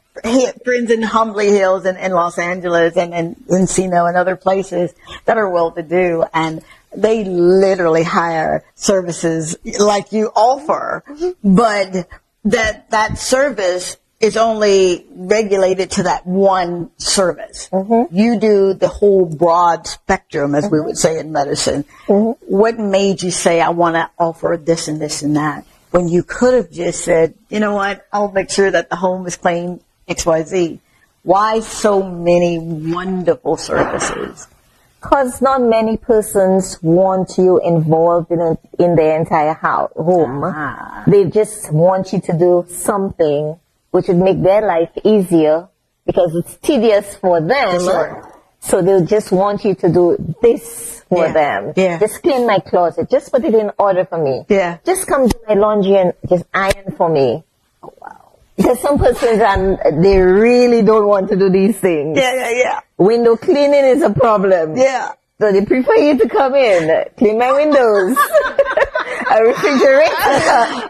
friends in Humbly Hills and Los Angeles and Encino and other places that are well-to-do, and they literally hire services like you offer, but that service is only regulated to that one service. You do the whole broad spectrum, as we would say in medicine. What made you say, I want to offer this and this and that, when you could have just said, you know what, I'll make sure that the home is clean, XYZ. Why so many wonderful services? Because not many persons want you involved in their entire home. They just want you to do something which would make their life easier, because it's tedious for them. Sure. So they'll just want you to do this for them. Yeah. Just clean my closet. Just put it in order for me. Yeah. Just come do my laundry and just iron for me. Oh, wow. Because some persons, they really don't want to do these things. Yeah. Window cleaning is a problem. Yeah. So they prefer you to come in, clean my windows, a refrigerator.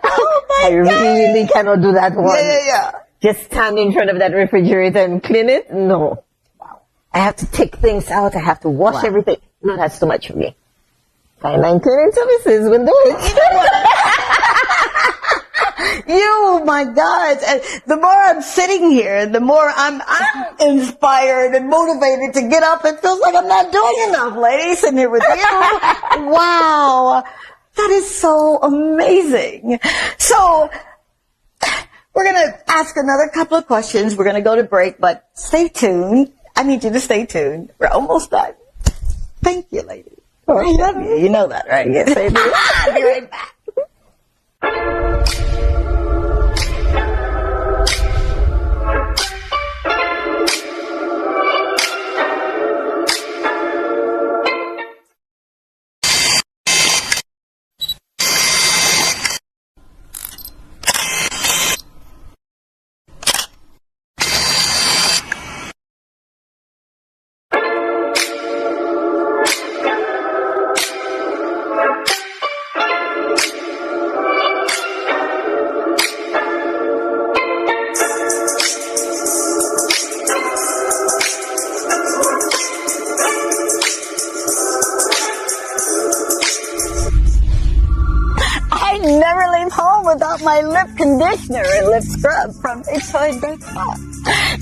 Oh my I really cannot do that one. Yeah. Just stand in front of that refrigerator and clean it? No. Wow. I have to take things out. I have to wash everything. No, that's too much for me. Fine line cleaning services will do it. You, my God. And the more I'm sitting here, the more I'm inspired and motivated to get up. It feels like I'm not doing enough, lady, sitting here with you. Wow. That is so amazing. So, we're going to ask another couple of questions. We're going to go to break, but stay tuned. I need you to stay tuned. We're almost done. Thank you, lady. I love you. You know that, right? Yes, I do. I'll be right back. Never leave home without my lip conditioner and lip scrub from T2T.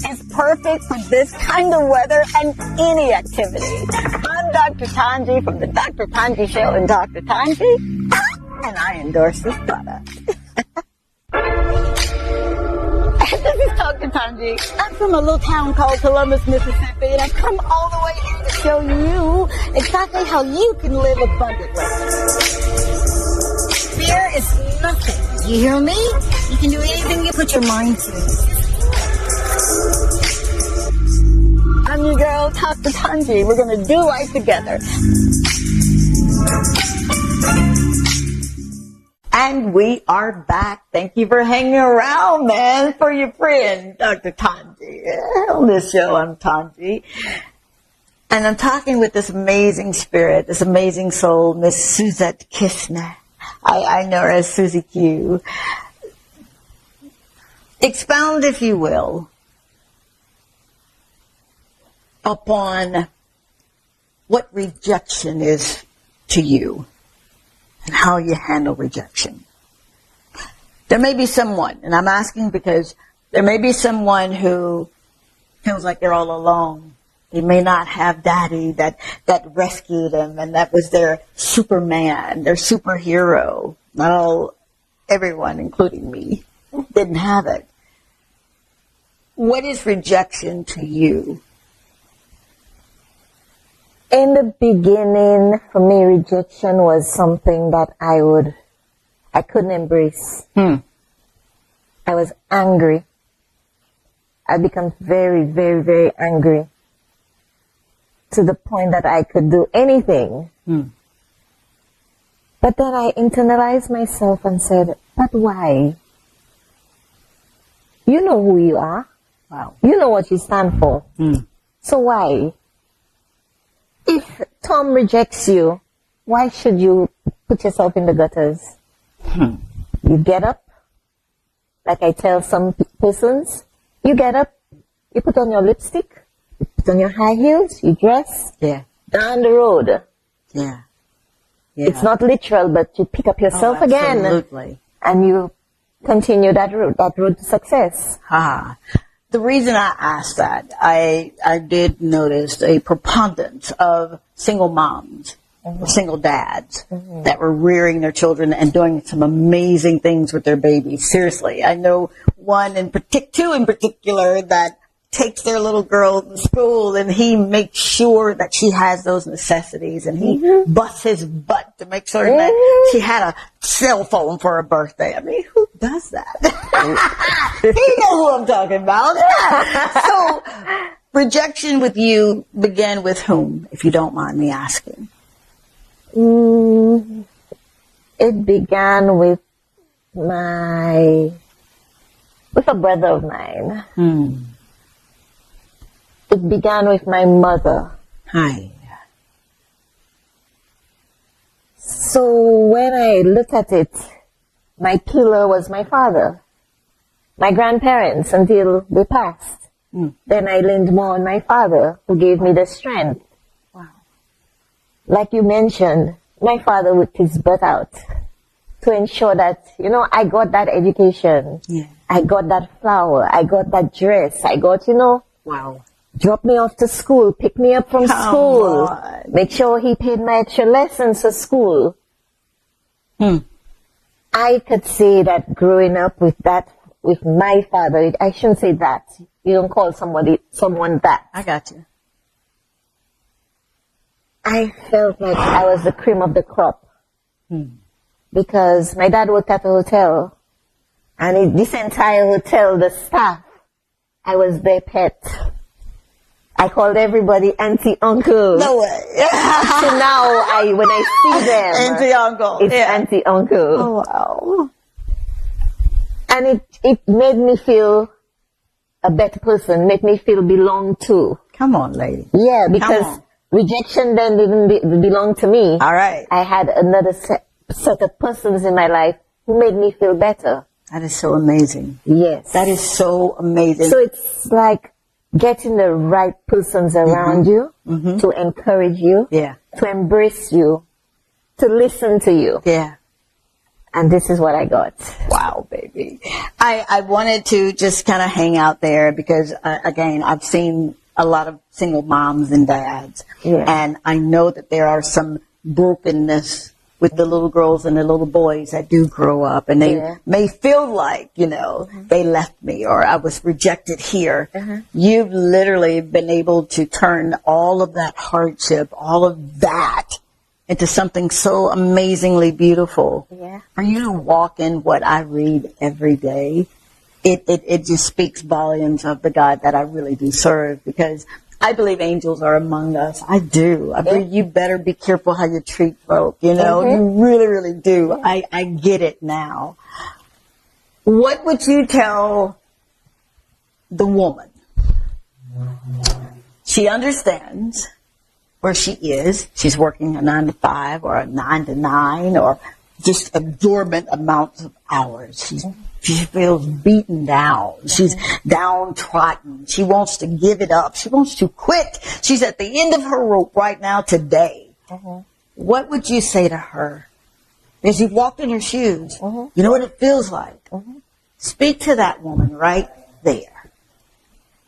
It's perfect for this kind of weather and any activity. I'm Dr. Tongie from the Dr. Tongie Show and Dr. Tongie, and I endorse this product. This is Dr. Tongie. I'm from a little town called Columbus, Mississippi, and I've come all the way here to show you exactly how you can live abundantly. Fear is nothing. You hear me? You can do anything you put your mind to. I'm your girl, Dr. Tongie. We're going to do life together. And we are back. Thank you for hanging around, man, for your friend, Dr. Tongie. On this show, I'm Tongie. And I'm talking with this amazing spirit, this amazing soul, Miss Suzette Kisna. I know her as Suzy Q. Expound, if you will, upon what rejection is to you and how you handle rejection. There may be someone, and I'm asking because there may be someone who feels like they're all alone. They may not have daddy that rescued them and that was their Superman, their superhero. Everyone, including me, didn't have it. What is rejection to you? In the beginning, for me, rejection was something that I couldn't embrace. I was angry. I became very, very, very angry. To the point that I could do anything. But then I internalized myself and said, but why? You know who you are. Wow. You know what you stand for. So why? If Tom rejects you, why should you put yourself in the gutters? You get up. Like I tell some persons, you get up, you put on your lipstick, you put on your high heels, you dress, down the road. It's not literal, but you pick up yourself again. And you continue that road to success. The reason I asked that, I did notice a preponderance of single moms, single dads that were rearing their children and doing some amazing things with their babies. Seriously, I know two in particular that takes their little girl to school and he makes sure that she has those necessities and he busts his butt to make sure that she had a cell phone for her birthday. I mean, who does that? You know who I'm talking about. So, rejection with you began with whom, if you don't mind me asking? It began with a brother of mine. It began with my mother. So when I look at it, my pillar was my father, my grandparents until they passed. Then I leaned more on my father, who gave me the strength. Wow. Like you mentioned, my father worked his butt out to ensure that, I got that education. Yeah. I got that flower. I got that dress. I got, Wow. drop me off to school, pick me up from school, make sure he paid my extra lessons for school. I could say that growing up with my father, I shouldn't say that. You don't call someone that. I got you. I felt like I was the cream of the crop. Because my dad worked at a hotel, and this entire hotel, the staff, I was their pet. I called everybody auntie, uncle. No way. So now when I see them, Auntie, uncle. it's auntie, uncle. Oh, wow. And it made me feel a better person, made me feel belonged to. Come on, lady. Yeah, because rejection then didn't belong to me. All right. I had another set of persons in my life who made me feel better. That is so amazing. Yes. That is so amazing. So it's like getting the right persons around you to encourage you, to embrace you, to listen to you. Yeah. And this is what I got. Wow, baby. I wanted to just kind of hang out there because, again, I've seen a lot of single moms and dads. Yeah. And I know that there are some brokenness with the little girls and the little boys that do grow up, and they may feel like, they left me or I was rejected here. You've literally been able to turn all of that hardship, all of that into something so amazingly beautiful. Yeah. For you to walk in what I read every day, it just speaks volumes of the God that I really do serve, because I believe angels are among us. I do. I believe you better be careful how you treat folk. You really, really do. I get it now. What would you tell the woman? She understands where she is. She's working a 9 to 5 or a 9 to 9 or just absorbent amounts of hours. She feels beaten down. She's downtrodden. She wants to give it up. She wants to quit. She's at the end of her rope right now today. What would you say to her? Because you've walked in her shoes. You know what it feels like. Speak to that woman right there.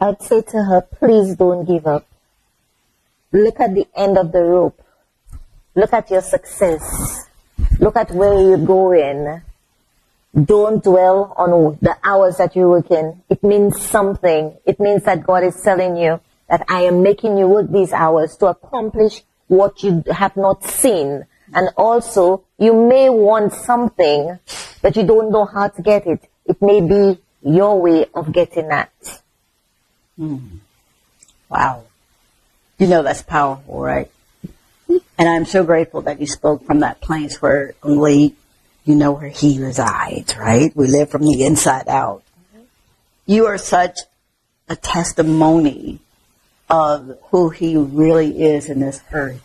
I'd say to her, please don't give up. Look at the end of the rope. Look at your success. Look at where you're going. Don't dwell on the hours that you work in. It means something. It means that God is telling you that I am making you work these hours to accomplish what you have not seen. And also, you may want something, but you don't know how to get it. It may be your way of getting that. Wow. That's powerful, right? And I'm so grateful that you spoke from that place where only where He resides, right? We live from the inside out. You are such a testimony of who He really is in this earth.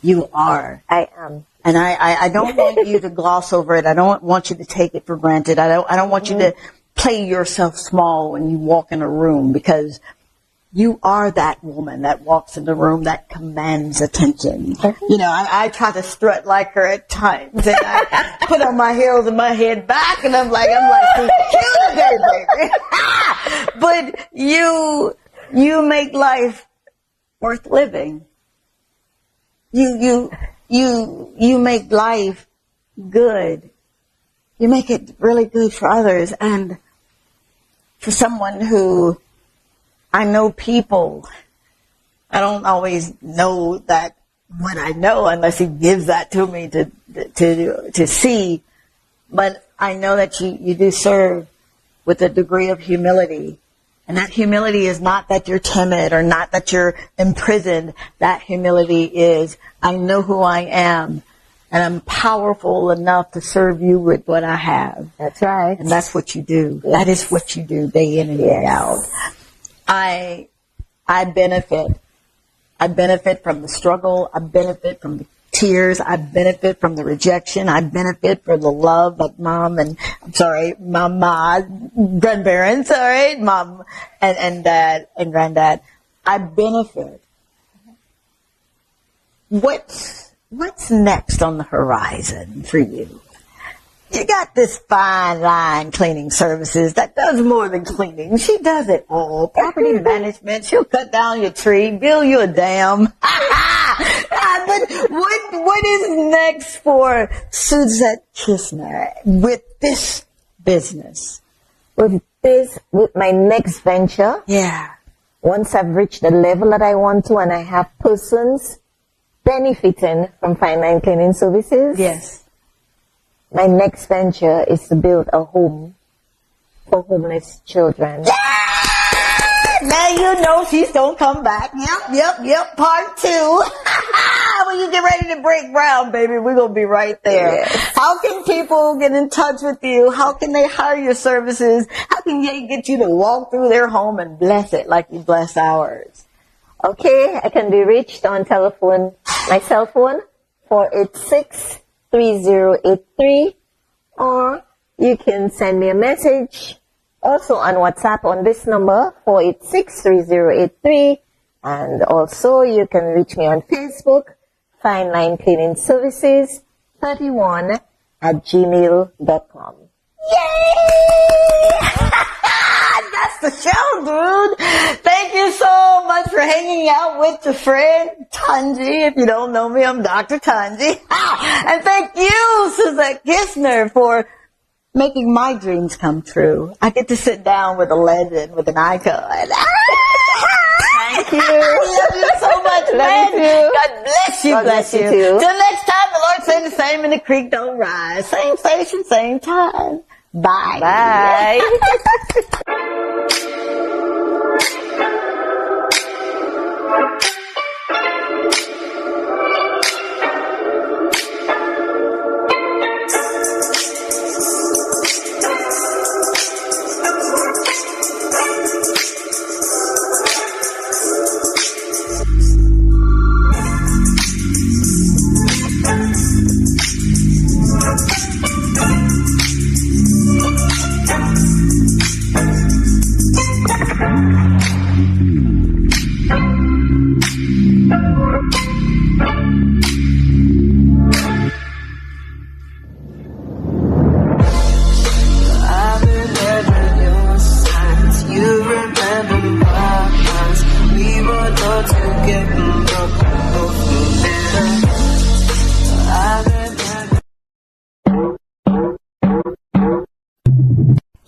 You are. I am. And I don't want you to gloss over it. I don't want you to take it for granted. I don't want you to play yourself small when you walk in a room, because you are that woman that walks in the room that commands attention. I try to strut like her at times, and I put on my heels and my head back, and I'm like, she's cute today, baby. But you make life worth living. You make life good. You make it really good for others, and for someone who, I know people, I don't always know that what I know unless He gives that to me to see. But I know that you do serve with a degree of humility. And that humility is not that you're timid or not that you're imprisoned. That humility is, I know who I am, and I'm powerful enough to serve you with what I have. That's right. And that's what you do. That is what you do day in and day out. I benefit. I benefit from the struggle. I benefit from tears. I benefit from the rejection. I benefit from the love of mom and, my grandparents, all right, mom and dad and granddad. I benefit. What's next on the horizon for you? You got this fine line cleaning services that does more than cleaning. She does it all. Property management. She'll cut down your tree, build you a dam. But what is next for Suzette Kisna with this business? With my next venture. Yeah. Once I've reached the level that I want to and I have persons benefiting from fine line cleaning services. Yes. My next venture is to build a home for homeless children. Yeah! Now you know she's gonna come back. Yep. Part 2. When you get ready to break ground, baby, we're gonna be right there. Yes. How can people get in touch with you? How can they hire your services? How can they get you to walk through their home and bless it like you bless ours? Okay, I can be reached on telephone, my cell phone, 486-3083, or you can send me a message also on WhatsApp on this number, 486-3083, and also you can reach me on Facebook, Fine Line Cleaning Services 31 at gmail.com. Yay! That's the show, dude. Thank you so much for hanging out with your friend Tongie. If you don't know me, I'm Dr. Tongie. And thank you, Suzette Kisna, for making my dreams come true. I get to sit down with a legend, with an icon. Thank you. I love you so much, man. God bless you. God bless you too. Till next time, the Lord say the same and the creek don't rise. Same station, same time. Bye. Bye.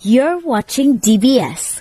You're watching DBS,